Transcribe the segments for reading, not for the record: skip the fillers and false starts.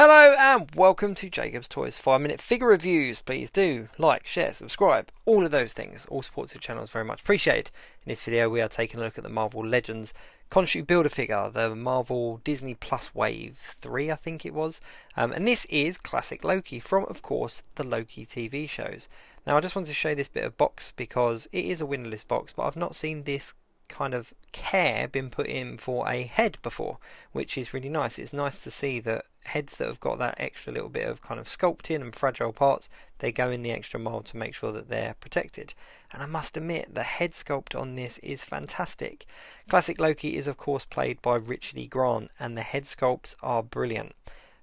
Hello and welcome to Jacob's Toys 5-minute figure reviews. Please do like, share, subscribe, all of those things. All support to the channel is very much appreciated. In this video we are taking a look at the Marvel Legends Khonshu Build-A-Figure, the Marvel Disney Plus Wave 3 I think it was. And this is Classic Loki from, of course, the Loki TV shows. Now I just wanted to show you this bit of box because it is a windowless box, but I've not seen this kind of care been put in for a head before, which is really nice. It's nice to see that heads that have got that extra little bit of kind of sculpting and fragile parts, they go in the extra mile to make sure that they're protected. And I must admit, the head sculpt on this is fantastic. Classic Loki is of course played by Richard E. Grant, and the head sculpts are brilliant.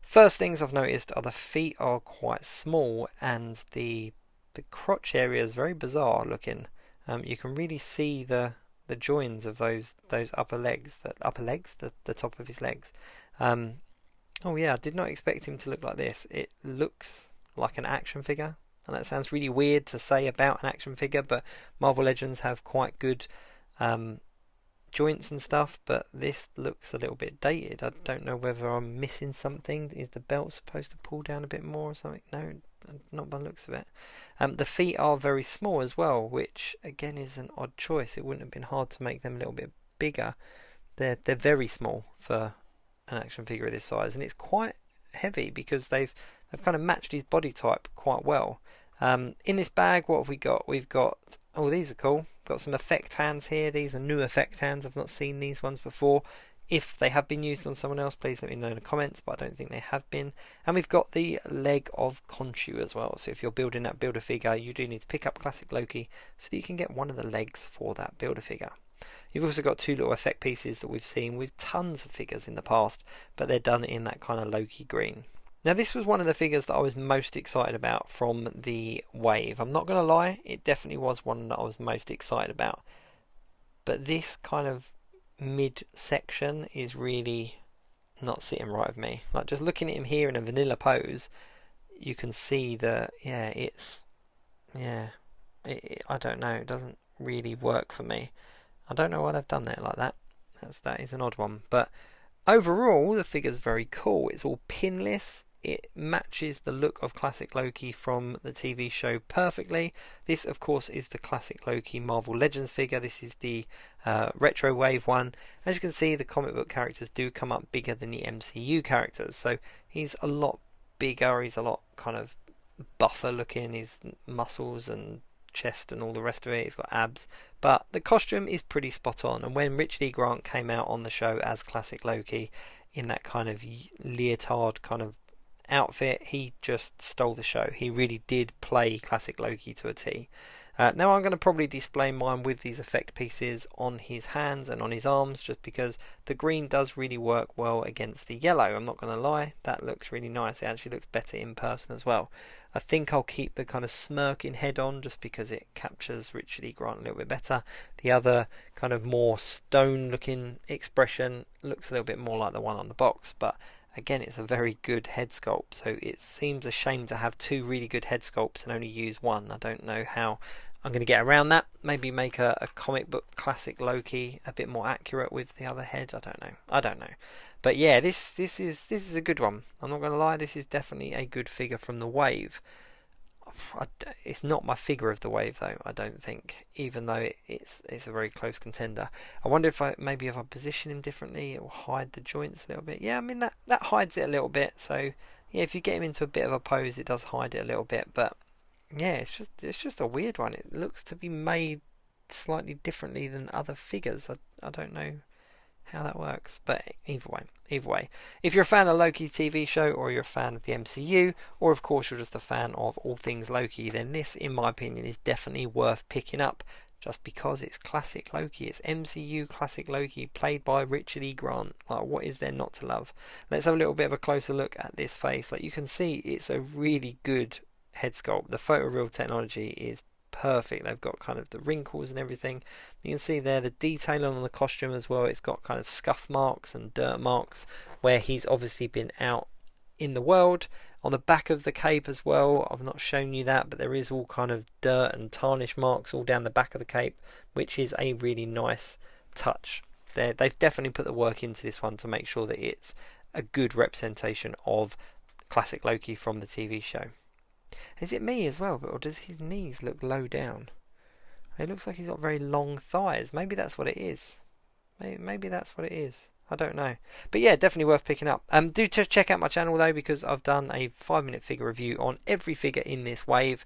First things I've noticed are the feet are quite small, and the crotch area is very bizarre looking. You can really see the joins of those upper legs, the top of his legs. Oh yeah, I did not expect him to look like this. It looks like an action figure, and that sounds really weird to say about an action figure, but Marvel Legends have quite good joints and stuff, but this looks a little bit dated. I don't know whether I'm missing something. Is the belt supposed to pull down a bit more or something? No, not by the looks of it. The feet are very small as well, which again is an odd choice. It wouldn't have been hard to make them a little bit bigger. They're very small for an action figure of this size, and it's quite heavy because they've kind of matched his body type quite well. In this bag, what have we got? We've got, oh, these are cool. Got some effect hands here. These are new effect hands. I've not seen these ones before. If they have been used on someone else, please let me know in the comments, but I don't think they have been. And we've got the leg of Khonshu as well. So if you're building that Build-A-Figure, you do need to pick up Classic Loki so that you can get one of the legs for that Build-A-Figure. You've also got two little effect pieces that we've seen with tons of figures in the past, but they're done in that kind of Loki green. Now this was one of the figures that I was most excited about from the wave. I'm not going to lie, it definitely was one that I was most excited about. But this kind of mid-section is really not sitting right with me. Like, just looking at him here in a vanilla pose, you can see that, I don't know, it doesn't really work for me. I don't know why they've done that like that. That is an odd one. But overall, the figure's very cool. It's all pinless. It matches the look of Classic Loki from the TV show perfectly. This, of course, is the Classic Loki Marvel Legends figure. This is the Retro Wave one. As you can see, the comic book characters do come up bigger than the MCU characters. So he's a lot bigger. He's a lot kind of buffer looking. His muscles and chest and all the rest of it, he's got abs, but the costume is pretty spot on. And when Richard E. Grant came out on the show as Classic Loki in that kind of leotard kind of outfit, he just stole the show. He really did play Classic Loki to a T. Now I'm going to probably display mine with these effect pieces on his hands and on his arms, just because the green does really work well against the yellow. I'm not going to lie, that looks really nice. It actually looks better in person as well. I think I'll keep the kind of smirking head on just because it captures Richard E. Grant a little bit better. The other kind of more stone looking expression looks a little bit more like the one on the box, but again, it's a very good head sculpt, so it seems a shame to have two really good head sculpts and only use one. I don't know how I'm going to get around that. Maybe make a comic book Classic Loki a bit more accurate with the other head. I don't know. But yeah, this is a good one. I'm not going to lie, this is definitely a good figure from the wave. It's not my figure of the wave though, I don't think, even though it's a very close contender. I wonder if maybe if I position him differently, it will hide the joints a little bit. Yeah, I mean that hides it a little bit. So yeah, if you get him into a bit of a pose, it does hide it a little bit. But yeah, it's just a weird one. It looks to be made slightly differently than other figures. I don't know how that works, but either way, if you're a fan of Loki TV show, or you're a fan of the MCU, or of course you're just a fan of all things Loki, then this, in my opinion, is definitely worth picking up, just because it's Classic Loki. It's MCU Classic Loki, played by Richard E. Grant. Like, what is there not to love? Let's have a little bit of a closer look at this face. Like, you can see, it's a really good head sculpt. The photoreal technology is perfect. They've got kind of the wrinkles and everything. You can see there the detailing on the costume as well. It's got kind of scuff marks and dirt marks where he's obviously been out in the world. On the back of the cape as well, I've not shown you that, but there is all kind of dirt and tarnish marks all down the back of the cape, which is a really nice touch. They've definitely put the work into this one to make sure that it's a good representation of Classic Loki from the TV show. Is it me as well, or does his knees look low down? It looks like he's got very long thighs. Maybe that's what it is. Maybe that's what it is. I don't know. But yeah, definitely worth picking up. Do check out my channel though, because I've done a 5-minute figure review on every figure in this wave.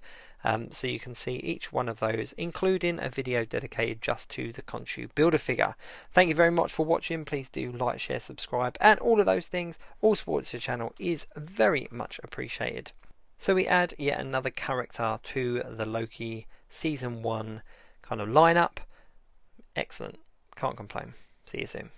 So you can see each one of those, including a video dedicated just to the Khonshu Build-A-Figure. Thank you very much for watching. Please do like, share, subscribe, and all of those things. All support to the channel is very much appreciated. So we add yet another character to the Loki Season 1 kind of lineup. Excellent. Can't complain. See you soon.